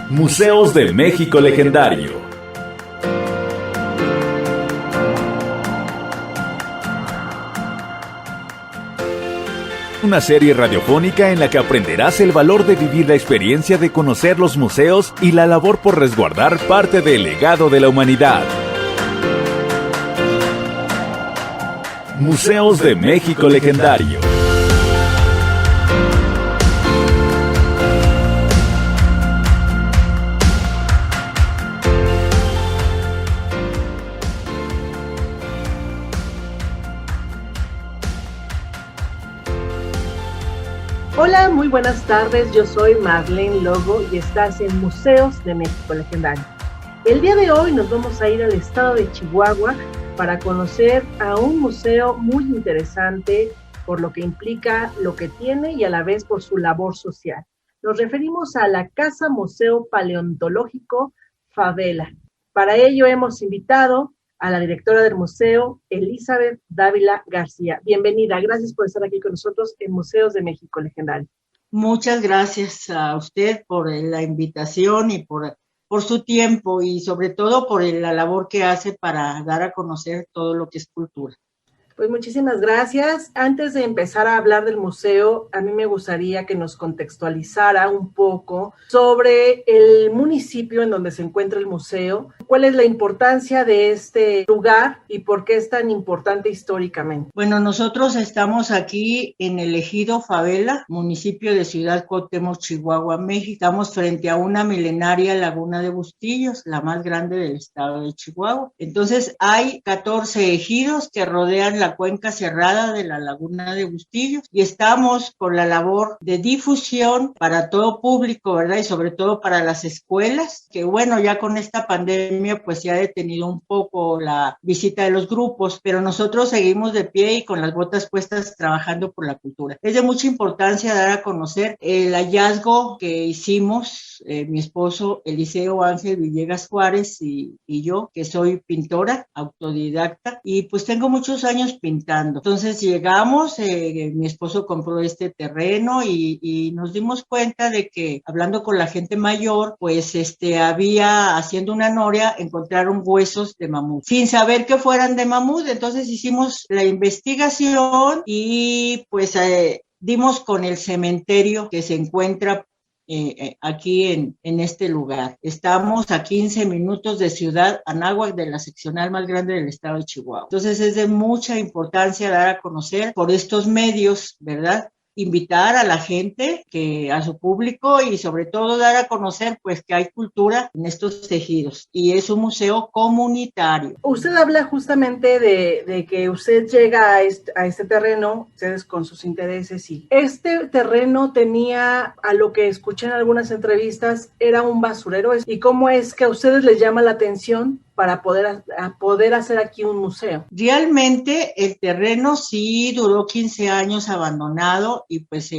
Museos de México Legendario. Una serie radiofónica en la que aprenderás el valor de vivir la experiencia de conocer los museos y la labor por resguardar parte del legado de la humanidad. Museos de México Legendario. Hola, muy buenas tardes, yo soy Marlene Logo y estás en Museos de México Legendario. El día de hoy nos vamos a ir al estado de Chihuahua para conocer a un museo muy interesante por lo que implica, lo que tiene y a la vez por su labor social. Nos referimos a la Casa Museo Paleontológico Favela. Para ello hemos invitado a la directora del museo, Elizabeth Dávila García. Bienvenida, gracias por estar aquí con nosotros en Museos de México Legendario. Muchas gracias a usted por la invitación y por su tiempo y sobre todo por la labor que hace para dar a conocer todo lo que es cultura. Pues muchísimas gracias. Antes de empezar a hablar del museo, a mí me gustaría que nos contextualizara un poco sobre el municipio en donde se encuentra el museo, cuál es la importancia de este lugar y por qué es tan importante históricamente. Bueno, nosotros estamos aquí en el ejido Favela, municipio de Ciudad Cuauhtémoc, Chihuahua, México. Estamos frente a una milenaria laguna de Bustillos, la más grande del estado de Chihuahua. Entonces hay 14 ejidos que rodean la cuenca cerrada de la laguna de Bustillos y estamos con la labor de difusión para todo público, ¿verdad? Y sobre todo para las escuelas, que bueno, ya con esta pandemia pues se ha detenido un poco la visita de los grupos, pero nosotros seguimos de pie y con las botas puestas trabajando por la cultura. Es de mucha importancia dar a conocer el hallazgo que hicimos, mi esposo Eliseo Ángel Villegas Juárez y yo, que soy pintora autodidacta y pues tengo muchos años pintando. Entonces llegamos, mi esposo compró este terreno y nos dimos cuenta de que hablando con la gente mayor, pues había, haciendo una noria, encontraron huesos de mamut, sin saber que fueran de mamut. Entonces hicimos la investigación y pues dimos con el cementerio que se encuentra aquí en este lugar. Estamos a 15 minutos de Ciudad Anáhuac, de la seccional más grande del estado de Chihuahua. Entonces es de mucha importancia dar a conocer por estos medios, ¿verdad? Invitar a la gente, a su público y sobre todo dar a conocer pues que hay cultura en estos tejidos y es un museo comunitario. Usted habla justamente de que usted llega a este terreno, ustedes con sus intereses, y este terreno tenía, a lo que escuché en algunas entrevistas, era un basurero. ¿Y cómo es que a ustedes les llama la atención para poder hacer aquí un museo? Realmente el terreno sí duró 15 años abandonado y pues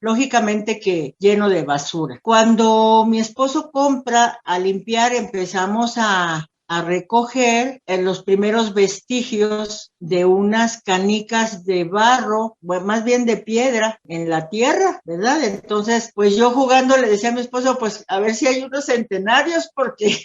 lógicamente que lleno de basura. Cuando mi esposo compra, a limpiar, empezamos a recoger los primeros vestigios de unas canicas de barro, bueno, más bien de piedra, en la tierra, ¿verdad? Entonces, pues yo jugando le decía a mi esposo, pues a ver si hay unos centenarios, porque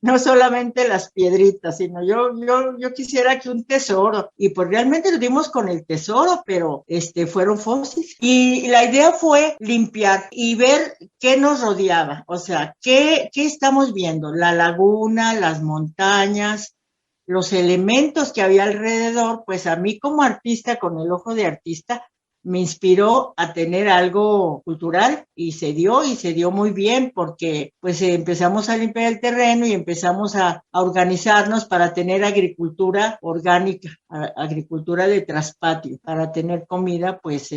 no solamente las piedritas, sino yo quisiera que un tesoro, y pues realmente lo dimos con el tesoro, pero fueron fósiles. Y la idea fue limpiar y ver qué nos rodeaba, o sea, qué estamos viendo, la laguna, las montañas, los elementos que había alrededor. Pues a mí como artista, con el ojo de artista, me inspiró a tener algo cultural y se dio muy bien porque pues empezamos a limpiar el terreno y empezamos a organizarnos para tener agricultura orgánica, agricultura de traspatio, para tener comida pues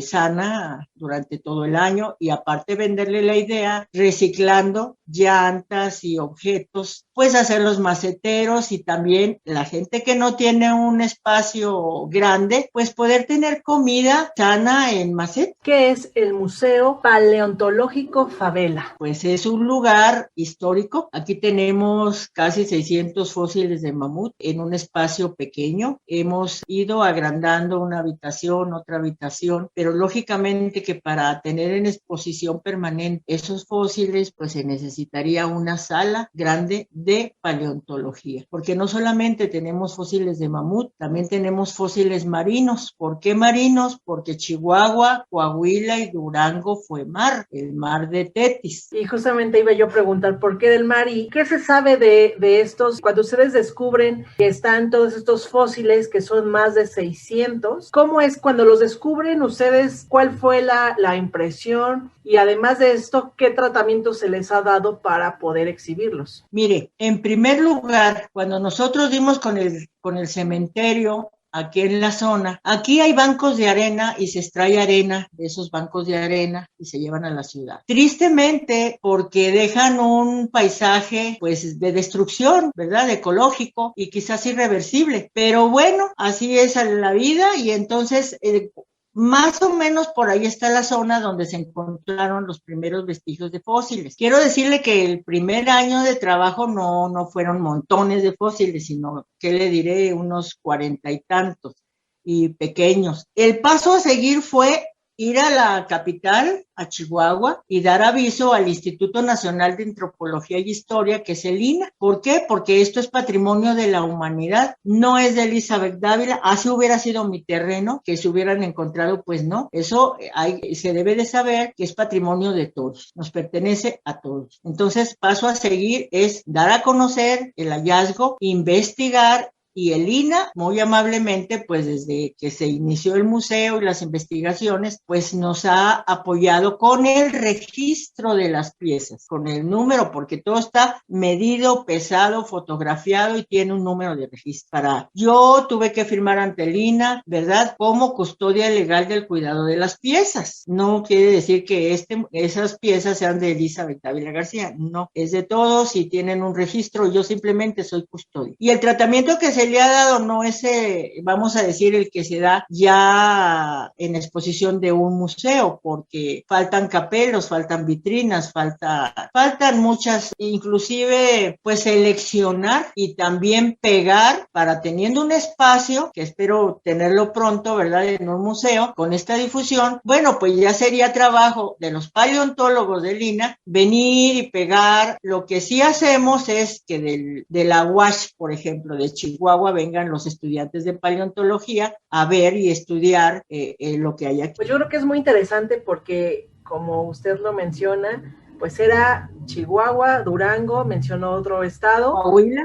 sana durante todo el año y aparte venderle la idea reciclando llantas y objetos, pues hacerlos maceteros y también la gente que no tiene un espacio grande, pues poder tener comida sana en maceta. ¿Qué es el Museo Paleontológico Favela? Pues es un lugar histórico. Aquí tenemos casi 600 fósiles de mamut en un espacio pequeño. hemos ido agrandando una habitación, otra habitación, pero lógicamente que para tener en exposición permanente esos fósiles, pues se necesitaría una sala grande de paleontología, porque no solamente tenemos fósiles de mamut, también tenemos fósiles marinos. ¿Por qué marinos? Porque Chihuahua, Coahuila y Durango fue mar, el mar de Tetis. Y justamente iba yo a preguntar por qué del mar y qué se sabe de estos, cuando ustedes descubren que están todos estos fósiles, que son más de 600, ¿cómo es cuando los descubren ustedes? ¿Cuál fue la impresión? Y además de esto, ¿qué tratamiento se les ha dado para poder exhibirlos? Mire, en primer lugar, cuando nosotros dimos con el cementerio aquí en la zona, aquí hay bancos de arena y se extrae arena de esos bancos de arena y se llevan a la ciudad. Tristemente, porque dejan un paisaje pues de destrucción, ¿verdad? Ecológico y quizás irreversible. Pero bueno, así es la vida y entonces más o menos por ahí está la zona donde se encontraron los primeros vestigios de fósiles. Quiero decirle que el primer año de trabajo no fueron montones de fósiles, sino, ¿qué le diré? Unos 40 y tantos y pequeños. El paso a seguir fue ir a la capital, a Chihuahua, y dar aviso al Instituto Nacional de Antropología y Historia, que es el INAH. ¿Por qué? Porque esto es patrimonio de la humanidad, no es de Elizabeth Dávila. Así hubiera sido mi terreno, que se hubieran encontrado, pues no. Eso se debe de saber que es patrimonio de todos, nos pertenece a todos. Entonces, paso a seguir es dar a conocer el hallazgo, investigar. Y el INAH, muy amablemente, pues desde que se inició el museo y las investigaciones, pues nos ha apoyado con el registro de las piezas, con el número, porque todo está medido, pesado, fotografiado y tiene un número de registro. Yo tuve que firmar ante el INAH, ¿verdad?, como custodia legal del cuidado de las piezas. No quiere decir que esas piezas sean de Elizabeth Dávila García, no, es de todos y tienen un registro, yo simplemente soy custodia. Y el tratamiento que se le ha dado no es, vamos a decir, el que se da ya en exposición de un museo, porque faltan capelos, faltan vitrinas, faltan muchas, inclusive pues seleccionar y también pegar para, teniendo un espacio, que espero tenerlo pronto, ¿verdad?, en un museo, con esta difusión, bueno, pues ya sería trabajo de los paleontólogos de INAH venir y pegar. Lo que sí hacemos es que de la UASH, por ejemplo, de Chihuahua, vengan los estudiantes de paleontología a ver y estudiar lo que hay aquí. Pues yo creo que es muy interesante porque, como usted lo menciona, pues era Chihuahua, Durango, mencionó otro estado,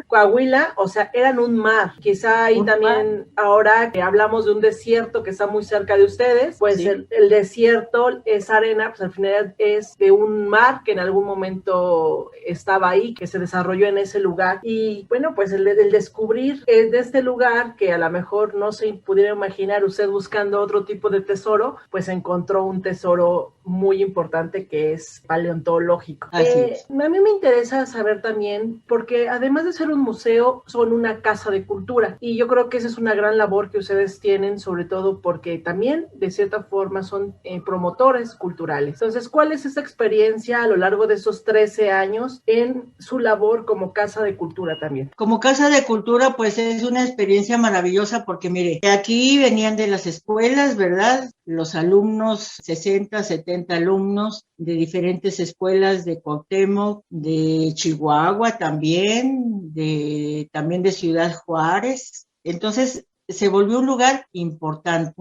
Coahuila, o sea, eran un mar. Quizá ahí también, ahora que hablamos de un desierto que está muy cerca de ustedes, pues sí, el desierto es arena, pues al final es de un mar que en algún momento estaba ahí, que se desarrolló en ese lugar. Y bueno, pues el descubrir de este lugar, que a lo mejor no se pudiera imaginar usted buscando otro tipo de tesoro, pues encontró un tesoro muy importante que es paleontológico. A mí me interesa saber también, porque además de ser un museo, son una casa de cultura, y yo creo que esa es una gran labor que ustedes tienen, sobre todo porque también de cierta forma son promotores culturales. Entonces, ¿cuál es esa experiencia a lo largo de esos 13 años en su labor como casa de cultura también? Como casa de cultura, pues es una experiencia maravillosa, porque mire, aquí venían de las escuelas, ¿verdad?, los alumnos, 60, 70 alumnos de diferentes escuelas de Cuauhtémoc, de Chihuahua también de Ciudad Juárez. Entonces, se volvió un lugar importante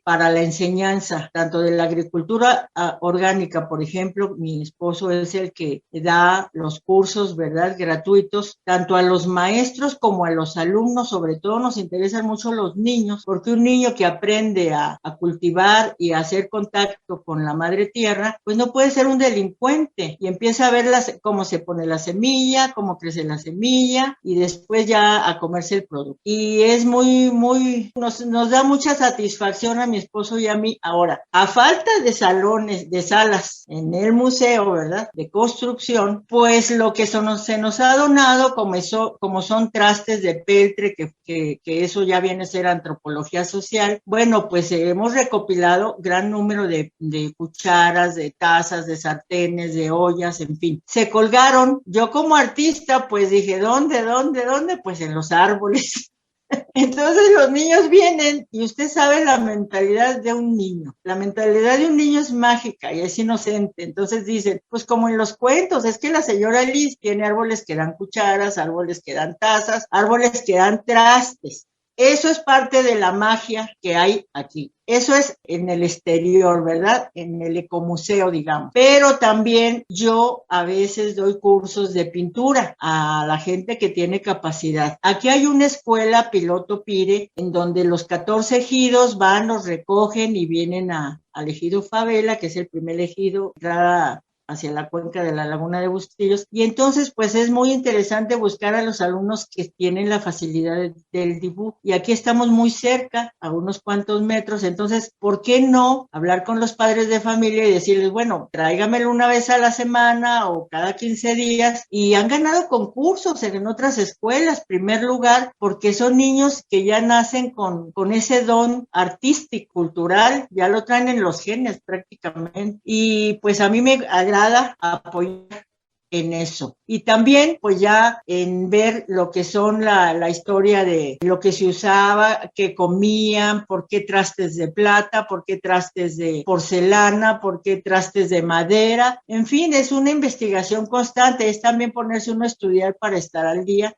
para la enseñanza, tanto de la agricultura orgánica. Por ejemplo, mi esposo es el que da los cursos, ¿verdad?, gratuitos, tanto a los maestros como a los alumnos. Sobre todo nos interesan mucho los niños, porque un niño que aprende a cultivar y a hacer contacto con la madre tierra, pues no puede ser un delincuente, y empieza a ver cómo se pone la semilla, cómo crece la semilla, y después ya a comerse el producto. Y es nos da mucha satisfacción a mi esposo y a mí. Ahora, a falta de salas en el museo, ¿verdad?, de construcción, pues lo que se nos ha donado, como son trastes de peltre, que eso ya viene a ser antropología social. Bueno, pues hemos recopilado gran número de cucharas, de tazas, de sartenes, de ollas, en fin. Se colgaron. Yo como artista, pues dije, ¿dónde? Pues en los árboles. Entonces los niños vienen y usted sabe la mentalidad de un niño. La mentalidad de un niño es mágica y es inocente. Entonces dicen, pues como en los cuentos, es que la señora Liz tiene árboles que dan cucharas, árboles que dan tazas, árboles que dan trastes. Eso es parte de la magia que hay aquí. Eso es en el exterior, ¿verdad? En el ecomuseo, digamos. Pero también yo a veces doy cursos de pintura a la gente que tiene capacidad. Aquí hay una escuela piloto Pire en donde los 14 ejidos van, los recogen y vienen al ejido Favela, que es el primer ejido, hacia la cuenca de la laguna de Bustillos, y entonces pues es muy interesante buscar a los alumnos que tienen la facilidad del dibujo, y aquí estamos muy cerca, a unos cuantos metros, entonces ¿por qué no hablar con los padres de familia y decirles, bueno, tráigamelo una vez a la semana o cada 15 días, y han ganado concursos en otras escuelas, primer lugar, porque son niños que ya nacen con ese don artístico, cultural, ya lo traen en los genes prácticamente, y pues a mí me agrada apoyar en eso. Y también, pues ya en ver lo que son la historia de lo que se usaba, qué comían, por qué trastes de plata, por qué trastes de porcelana, por qué trastes de madera. En fin, es una investigación constante, es también ponerse uno a estudiar para estar al día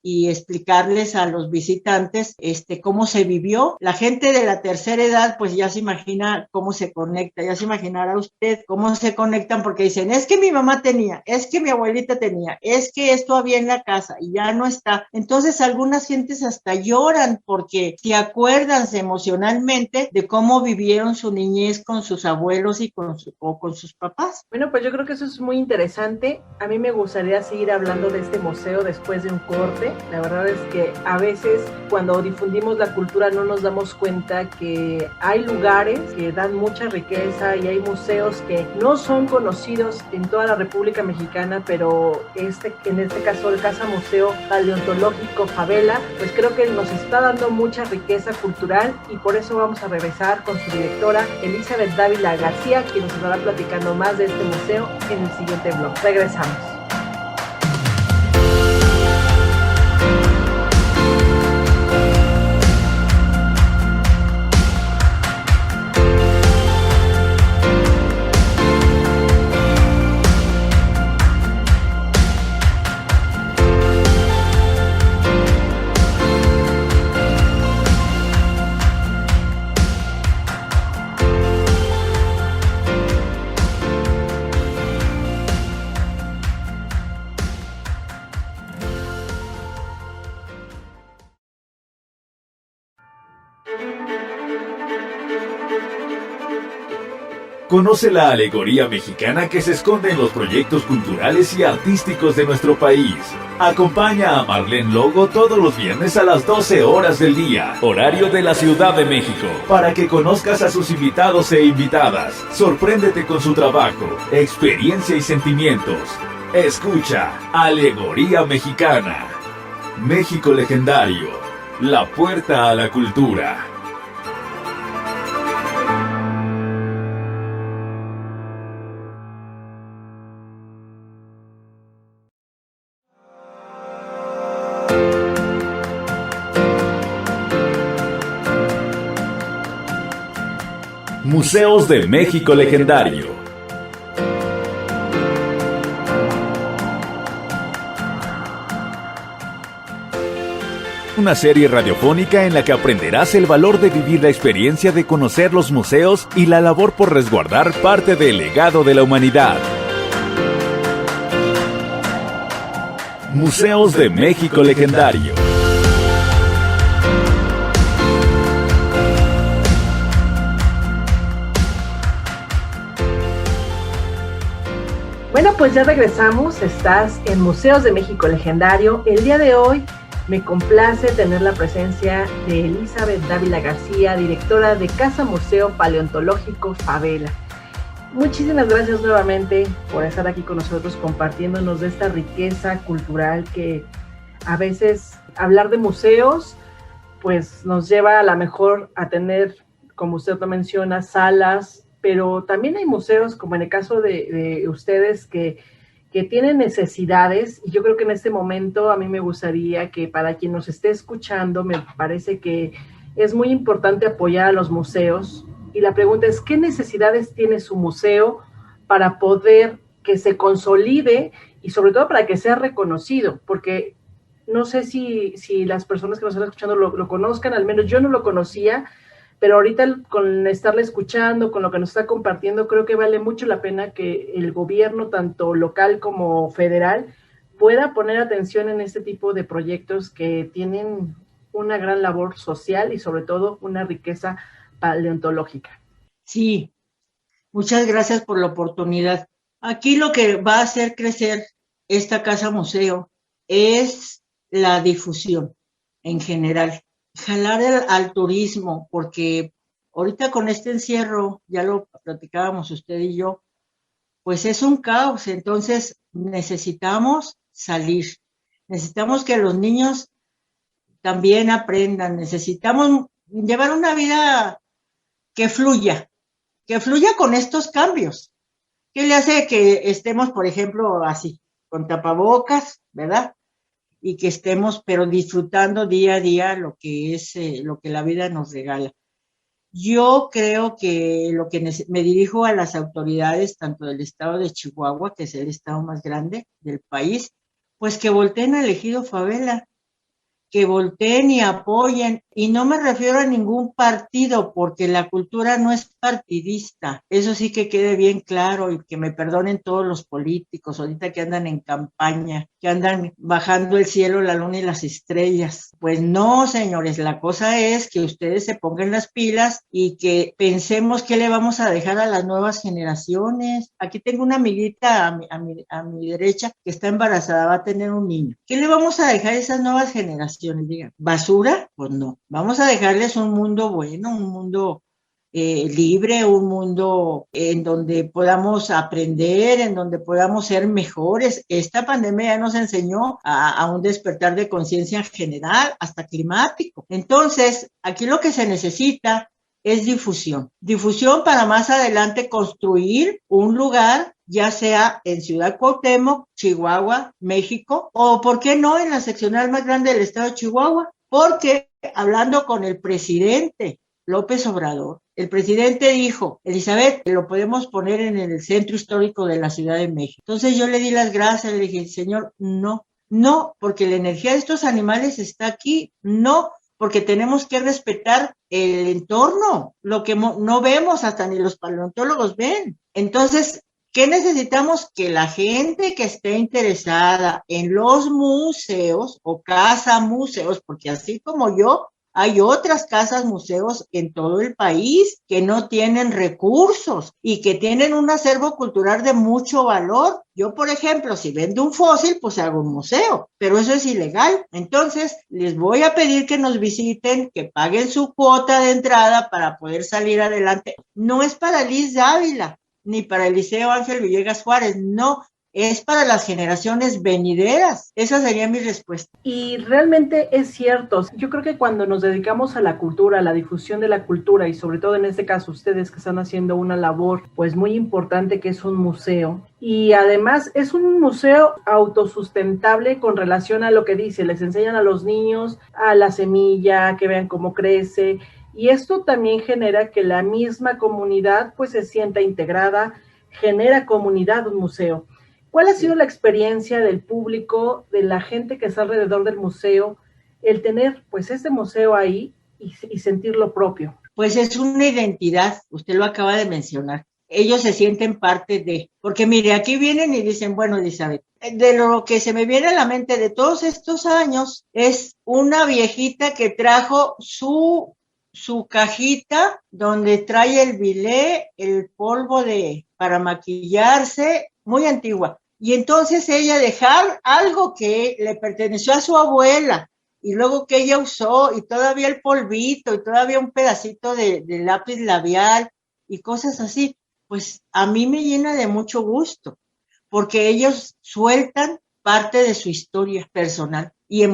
y explicarles a los visitantes cómo se vivió. La gente de la tercera edad pues ya se imagina cómo se conecta, ya se imaginará usted cómo se conectan, porque dicen, es que mi mamá tenía, es que mi abuelita tenía, es que esto había en la casa y ya no está. Entonces algunas gentes hasta lloran porque se acuerdan emocionalmente de cómo vivieron su niñez con sus abuelos y con sus papás. Bueno, pues yo creo que eso es muy interesante. A mí me gustaría seguir hablando de este museo después de un corte. La verdad es que a veces cuando difundimos la cultura no nos damos cuenta que hay lugares que dan mucha riqueza y hay museos que no son conocidos en toda la República Mexicana, pero en este caso el Casa Museo Paleontológico Favela, pues creo que nos está dando mucha riqueza cultural, y por eso vamos a regresar con su directora Elizabeth Dávila García, quien nos estará platicando más de este museo en el siguiente blog. Regresamos. Conoce la alegoría mexicana que se esconde en los proyectos culturales y artísticos de nuestro país. Acompaña a Marlene Logo todos los viernes a las 12 horas del día, horario de la Ciudad de México, para que conozcas a sus invitados e invitadas. Sorpréndete con su trabajo, experiencia y sentimientos. Escucha Alegoría Mexicana. México Legendario, la puerta a la cultura. Museos de México Legendario. Una serie radiofónica en la que aprenderás el valor de vivir la experiencia de conocer los museos y la labor por resguardar parte del legado de la humanidad. Museos de México Legendario. Bueno, pues ya regresamos. Estás en Museos de México Legendario. El día de hoy me complace tener la presencia de Elizabeth Dávila García, directora de Casa Museo Paleontológico Favela. Muchísimas gracias nuevamente por estar aquí con nosotros compartiéndonos de esta riqueza cultural que a veces hablar de museos pues nos lleva a la mejor a tener, como usted lo menciona, salas, pero también hay museos, como en el caso de ustedes, que que tienen necesidades, y yo creo que en este momento a mí me gustaría que para quien nos esté escuchando, me parece que es muy importante apoyar a los museos, y la pregunta es, ¿qué necesidades tiene su museo para poder que se consolide y sobre todo para que sea reconocido? Porque no sé si las personas que nos están escuchando lo conozcan, al menos yo no lo conocía, pero ahorita con estarle escuchando, con lo que nos está compartiendo, creo que vale mucho la pena que el gobierno, tanto local como federal, pueda poner atención en este tipo de proyectos que tienen una gran labor social y sobre todo una riqueza paleontológica. Sí, muchas gracias por la oportunidad. Aquí lo que va a hacer crecer esta casa museo es la difusión en general. Jalar al turismo, porque ahorita con este encierro, ya lo platicábamos usted y yo, pues es un caos, entonces necesitamos salir, necesitamos que los niños también aprendan, necesitamos llevar una vida que fluya con estos cambios. ¿Qué le hace que estemos, por ejemplo, así, con tapabocas, ¿verdad? Y que estemos, pero disfrutando día a día lo que es, lo que la vida nos regala. Yo creo que me dirijo a las autoridades, tanto del estado de Chihuahua, que es el estado más grande del país, pues que volteen al Ejido Favela, que volteen y apoyen, y no me refiero a ningún partido, porque la cultura no es partidista, eso sí que quede bien claro, y que me perdonen todos los políticos, ahorita que andan en campaña, que andan bajando el cielo, la luna y las estrellas. Pues no, señores, la cosa es que ustedes se pongan las pilas y que pensemos qué le vamos a dejar a las nuevas generaciones. Aquí tengo una amiguita a mi derecha que está embarazada, va a tener un niño. ¿Qué le vamos a dejar a esas nuevas generaciones? Digan, ¿basura? Pues no. Vamos a dejarles un mundo bueno, un mundo libre, un mundo en donde podamos aprender, en donde podamos ser mejores. Esta pandemia ya nos enseñó a un despertar de conciencia general, hasta climático. Entonces, aquí lo que se necesita es difusión. Difusión para más adelante construir un lugar, ya sea en Ciudad Cuauhtémoc, Chihuahua, México, o por qué no en la seccional más grande del estado de Chihuahua, porque hablando con el presidente López Obrador, el presidente dijo, Elizabeth, lo podemos poner en el centro histórico de la Ciudad de México. Entonces yo le di las gracias, le dije, señor, no, porque la energía de estos animales está aquí, no, porque tenemos que respetar el entorno, lo que no vemos, hasta ni los paleontólogos ven. Entonces, ¿qué necesitamos? Que la gente que esté interesada en los museos o casa museos, porque así como yo, hay otras casas museos en todo el país que no tienen recursos y que tienen un acervo cultural de mucho valor. Yo, por ejemplo, si vendo un fósil, pues hago un museo, pero eso es ilegal. Entonces, les voy a pedir que nos visiten, que paguen su cuota de entrada para poder salir adelante. No es para Liz Dávila, ni para el Liceo Ángel Villegas Juárez, no. Es para las generaciones venideras. Esa sería mi respuesta. Y realmente es cierto. Yo creo que cuando nos dedicamos a la cultura, a la difusión de la cultura, y sobre todo en este caso ustedes que están haciendo una labor pues muy importante, que es un museo, y además es un museo autosustentable con relación a lo que dice, les enseñan a los niños a la semilla, que vean cómo crece, y esto también genera que la misma comunidad pues se sienta integrada, genera comunidad un museo. ¿Cuál ha sido la experiencia del público, de la gente que está alrededor del museo, el tener pues este museo ahí y sentirlo propio? Pues es una identidad, usted lo acaba de mencionar. Ellos se sienten parte de, porque mire, aquí vienen y dicen, bueno, Elizabeth, de lo que se me viene a la mente de todos estos años es una viejita que trajo su cajita donde trae el bilé, el polvo para maquillarse, muy antigua. Y entonces ella dejar algo que le perteneció a su abuela y luego que ella usó y todavía el polvito y todavía un pedacito de lápiz labial y cosas así, pues a mí me llena de mucho gusto porque ellos sueltan parte de su historia personal y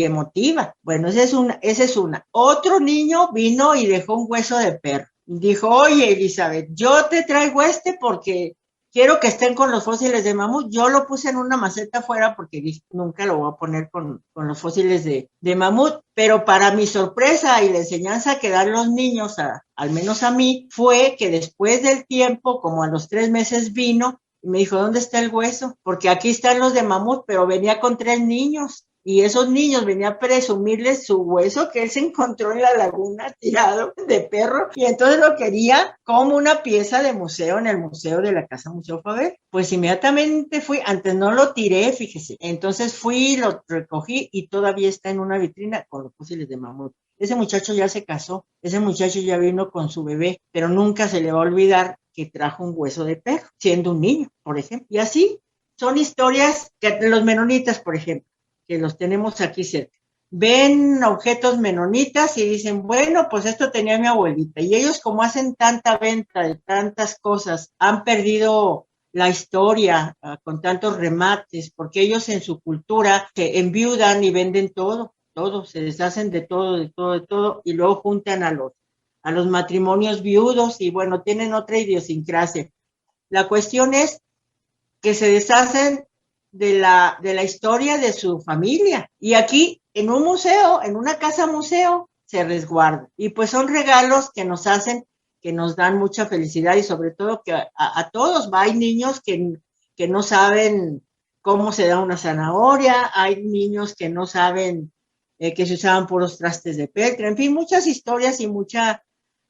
emotiva. Bueno, esa es una. Otro niño vino y dejó un hueso de perro. Dijo, oye, Elizabeth, yo te traigo porque quiero que estén con los fósiles de mamut. Yo lo puse en una maceta afuera porque dije, nunca lo voy a poner con los fósiles de mamut, pero para mi sorpresa y la enseñanza que dan los niños, al menos a mí, fue que después del tiempo, como a los 3 meses vino, y me dijo, ¿dónde está el hueso? Porque aquí están los de mamut, pero venía con 3 niños. Y esos niños venían a presumirles su hueso que él se encontró en la laguna tirado de perro, y entonces lo quería como una pieza de museo en el museo de la Casa Museo Fabel. Pues inmediatamente fui, antes no lo tiré, fíjese, entonces fui, lo recogí y todavía está en una vitrina con los fósiles de mamut. Ese muchacho ya se casó, ese muchacho ya vino con su bebé, pero nunca se le va a olvidar que trajo un hueso de perro, siendo un niño, por ejemplo. Y así son historias que los menonitas, por ejemplo, que los tenemos aquí cerca, ven objetos menonitas y dicen, bueno, pues esto tenía mi abuelita. Y ellos, como hacen tanta venta de tantas cosas, han perdido la historia con tantos remates, porque ellos en su cultura se enviudan y venden todo, se deshacen de todo, y luego juntan a los matrimonios viudos y bueno, tienen otra idiosincrasia. La cuestión es que se deshacen de la historia de su familia. Y aquí, en un museo, en una casa museo, se resguarda. Y pues son regalos que nos hacen, que nos dan mucha felicidad y sobre todo que a todos, hay niños que no saben cómo se da una zanahoria, hay niños que no saben que se usaban puros trastes de peltre, en fin, muchas historias y mucha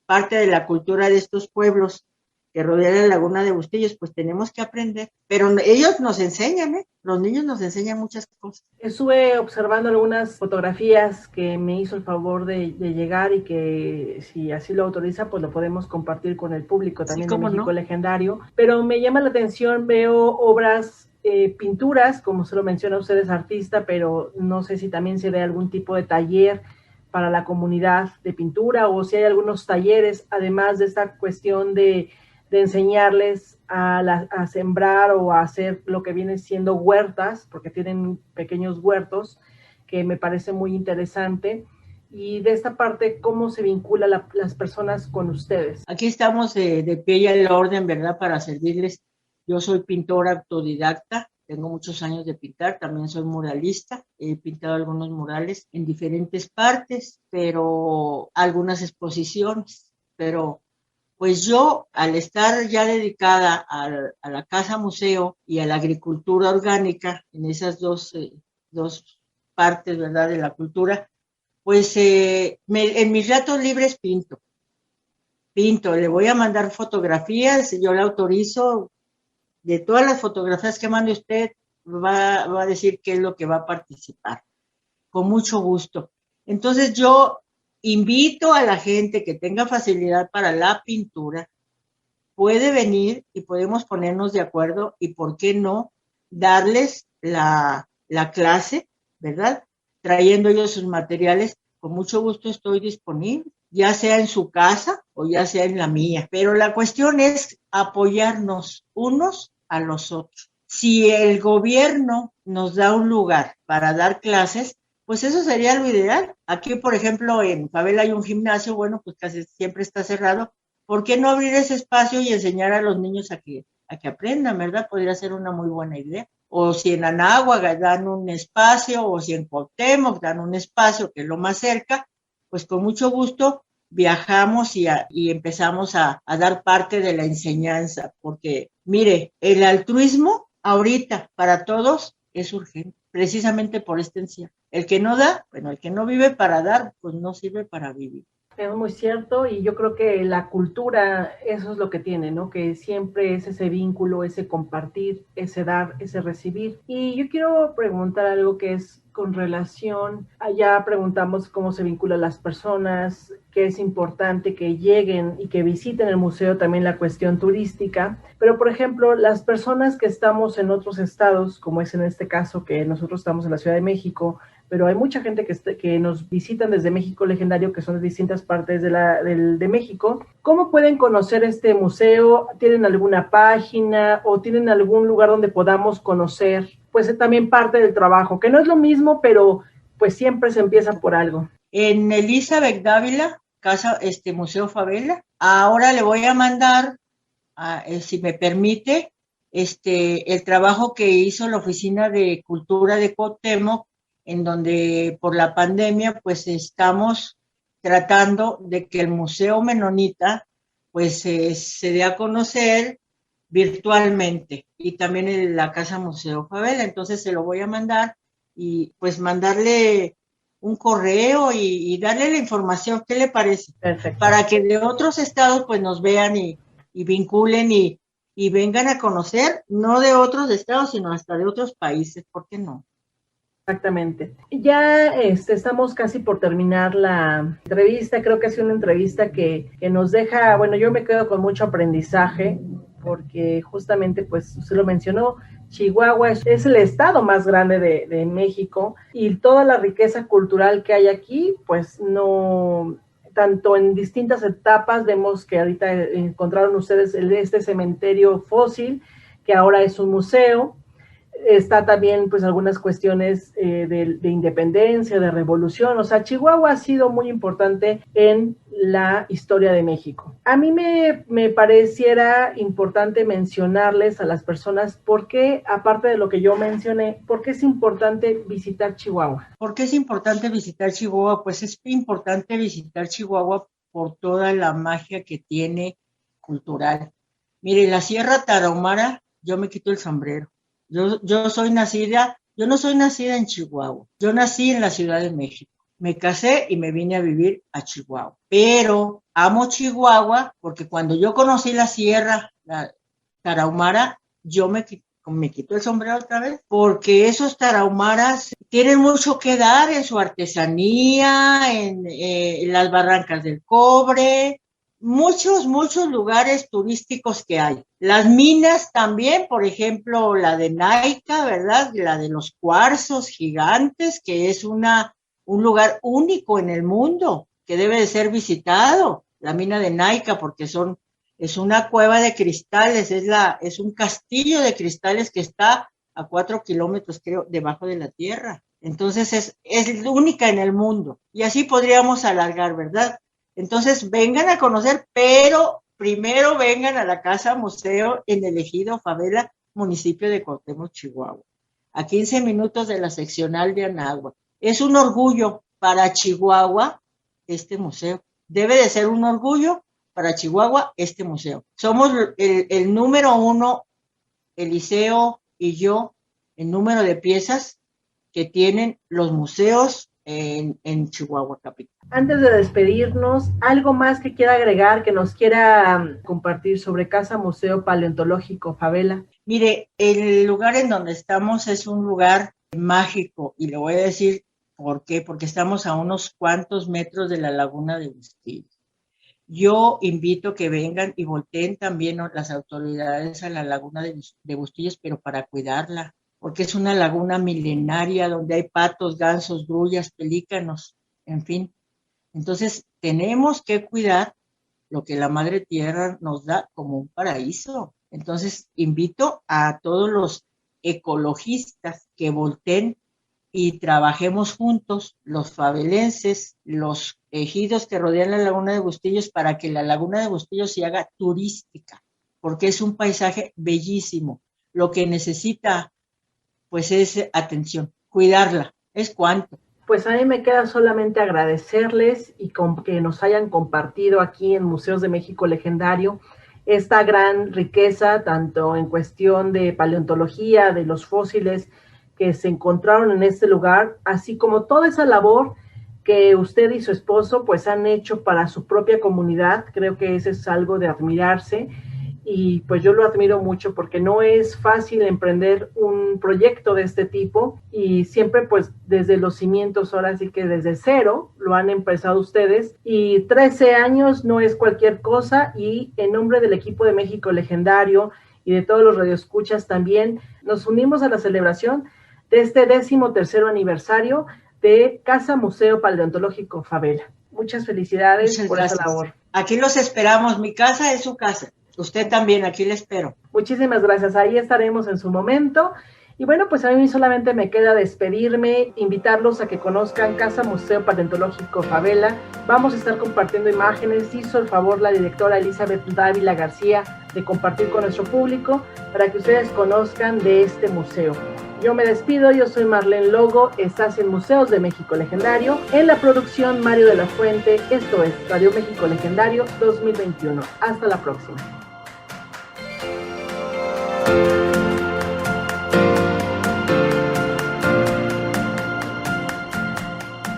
parte de la cultura de estos pueblos que rodean la laguna de Bustillos, pues tenemos que aprender, pero ellos nos enseñan, los niños nos enseñan muchas cosas. Estuve observando algunas fotografías que me hizo el favor de llegar y que si así lo autoriza, pues lo podemos compartir con el público también de México Legendario, pero me llama la atención, veo obras, pinturas, como se lo menciona usted, es artista, pero no sé si también se ve algún tipo de taller para la comunidad de pintura o si hay algunos talleres, además de esta cuestión de enseñarles a sembrar o a hacer lo que viene siendo huertas, porque tienen pequeños huertos, que me parece muy interesante. Y de esta parte, ¿cómo se vincula las personas con ustedes? Aquí estamos de pie y al orden, ¿verdad?, para servirles. Yo soy pintora autodidacta, tengo muchos años de pintar, también soy muralista, he pintado algunos murales en diferentes partes, pero algunas exposiciones, pero pues yo, al estar ya dedicada a la casa museo y a la agricultura orgánica, en esas dos partes, ¿verdad?, de la cultura, pues en mis ratos libres pinto, le voy a mandar fotografías, yo le autorizo, de todas las fotografías que mande usted, va a decir qué es lo que va a participar, con mucho gusto. Entonces yo invito a la gente que tenga facilidad para la pintura, puede venir y podemos ponernos de acuerdo y, ¿por qué no?, darles la clase, ¿verdad?, trayendo ellos sus materiales. Con mucho gusto estoy disponible, ya sea en su casa o ya sea en la mía. Pero la cuestión es apoyarnos unos a los otros. Si el gobierno nos da un lugar para dar clases, pues eso sería lo ideal. Aquí, por ejemplo, en Fabel hay un gimnasio, bueno, pues casi siempre está cerrado. ¿Por qué no abrir ese espacio y enseñar a los niños a que aprendan, ¿verdad? Podría ser una muy buena idea. O si en Anáhuac dan un espacio, o si en Cuauhtémoc dan un espacio, que es lo más cerca, pues con mucho gusto viajamos y empezamos a dar parte de la enseñanza. Porque, mire, el altruismo ahorita para todos es urgente, precisamente por este encierro. El que no da, bueno, el que no vive para dar, pues no sirve para vivir. Es muy cierto, y yo creo que la cultura, eso es lo que tiene, ¿no? Que siempre es ese vínculo, ese compartir, ese dar, ese recibir. Y yo quiero preguntar algo que es con relación, allá preguntamos cómo se vinculan las personas, que es importante que lleguen y que visiten el museo, también la cuestión turística, pero por ejemplo, las personas que estamos en otros estados, como es en este caso que nosotros estamos en la Ciudad de México, pero hay mucha gente que nos visitan desde México Legendario, que son de distintas partes de México. ¿Cómo pueden conocer este museo? ¿Tienen alguna página o tienen algún lugar donde podamos conocer? Pues es también parte del trabajo, que no es lo mismo, pero pues siempre se empieza por algo. En Elizabeth Dávila, Museo Favela, ahora le voy a mandar, si me permite, el trabajo que hizo la Oficina de Cultura de Cuauhtémoc, en donde por la pandemia pues estamos tratando de que el Museo Menonita pues se dé a conocer virtualmente, y también en la Casa Museo Favela. Entonces se lo voy a mandar y pues mandarle un correo y darle la información. ¿Qué le parece? Perfecto. Para que de otros estados pues nos vean y vinculen y vengan a conocer, no de otros estados, sino hasta de otros países, ¿por qué no? Exactamente. Ya estamos casi por terminar la entrevista. Creo que ha sido una entrevista que nos deja, bueno, yo me quedo con mucho aprendizaje, porque justamente, pues, usted lo mencionó, Chihuahua es el estado más grande de México, y toda la riqueza cultural que hay aquí, pues no, tanto en distintas etapas. Vemos que ahorita encontraron ustedes este cementerio fósil, que ahora es un museo. Está también pues algunas cuestiones de independencia, de revolución. O sea, Chihuahua ha sido muy importante en la historia de México. A mí me pareciera importante mencionarles a las personas por qué, aparte de lo que yo mencioné, por qué es importante visitar Chihuahua. ¿Por qué es importante visitar Chihuahua? Pues es importante visitar Chihuahua por toda la magia que tiene cultural. Mire, la Sierra Tarahumara, yo me quito el sombrero. Yo no soy nacida en Chihuahua, yo nací en la Ciudad de México, me casé y me vine a vivir a Chihuahua, pero amo Chihuahua porque cuando yo conocí la Sierra Tarahumara, yo me quito el sombrero otra vez, porque esos tarahumaras tienen mucho que dar en su artesanía, en las barrancas del cobre, muchos lugares turísticos que hay. Las minas también, por ejemplo, la de Naica, ¿verdad? La de los cuarzos gigantes, que es un lugar único en el mundo, que debe de ser visitado, la mina de Naica, porque es una cueva de cristales, es un castillo de cristales que está a 4 kilómetros, creo, debajo de la tierra. Entonces es única en el mundo. Y así podríamos alargar, ¿verdad? Entonces, vengan a conocer, pero primero vengan a la Casa Museo en el Ejido Favela, municipio de Cuauhtémoc, Chihuahua, a 15 minutos de la seccional de Anáhuac. Es un orgullo para Chihuahua este museo. Debe de ser un orgullo para Chihuahua este museo. Somos el número 1, Eliseo y yo, el número de piezas que tienen los museos en Chihuahua capital. Antes de despedirnos, ¿algo más que quiera agregar, que nos quiera compartir sobre Casa Museo Paleontológico Favela? Mire, el lugar en donde estamos es un lugar mágico, y le voy a decir por qué, porque estamos a unos cuantos metros de la laguna de Bustillos. Yo invito que vengan y volteen también las autoridades a la laguna de Bustillos, pero para cuidarla, porque es una laguna milenaria donde hay patos, gansos, grullas, pelícanos, en fin. Entonces, tenemos que cuidar lo que la Madre Tierra nos da como un paraíso. Entonces, invito a todos los ecologistas que volteen y trabajemos juntos, los favelenses, los ejidos que rodean la laguna de Bustillos, para que la laguna de Bustillos se haga turística, porque es un paisaje bellísimo. Lo que necesita, pues, es atención, cuidarla. ¿Es cuánto? Pues a mí me queda solamente agradecerles y que nos hayan compartido aquí en Museos de México Legendario esta gran riqueza, tanto en cuestión de paleontología, de los fósiles que se encontraron en este lugar, así como toda esa labor que usted y su esposo pues han hecho para su propia comunidad. Creo que eso es algo de admirarse, y pues yo lo admiro mucho porque no es fácil emprender un proyecto de este tipo, y siempre pues desde los cimientos, ahora sí que desde cero lo han empezado ustedes, y 13 años no es cualquier cosa. Y en nombre del equipo de México Legendario y de todos los radioescuchas también nos unimos a la celebración de este 13º aniversario de Casa Museo Paleontológico Favela. Muchas felicidades por esa labor. Aquí los esperamos, mi casa es su casa. Usted también, aquí le espero. Muchísimas gracias, ahí estaremos en su momento. Y bueno, pues a mí solamente me queda despedirme, invitarlos a que conozcan Casa Museo Paleontológico Favela. Vamos a estar compartiendo imágenes. Hizo el favor la directora Elizabeth Dávila García de compartir con nuestro público para que ustedes conozcan de este museo. Yo me despido, yo soy Marlene Logo, estás en Museos de México Legendario, en la producción Mario de la Fuente, esto es Radio México Legendario 2021. Hasta la próxima.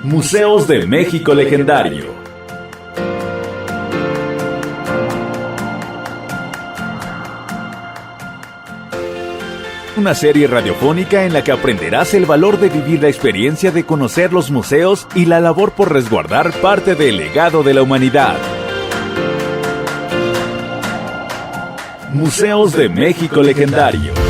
Museos de México Legendario. Una serie radiofónica en la que aprenderás el valor de vivir la experiencia de conocer los museos y la labor por resguardar parte del legado de la humanidad. Museos de México Legendario.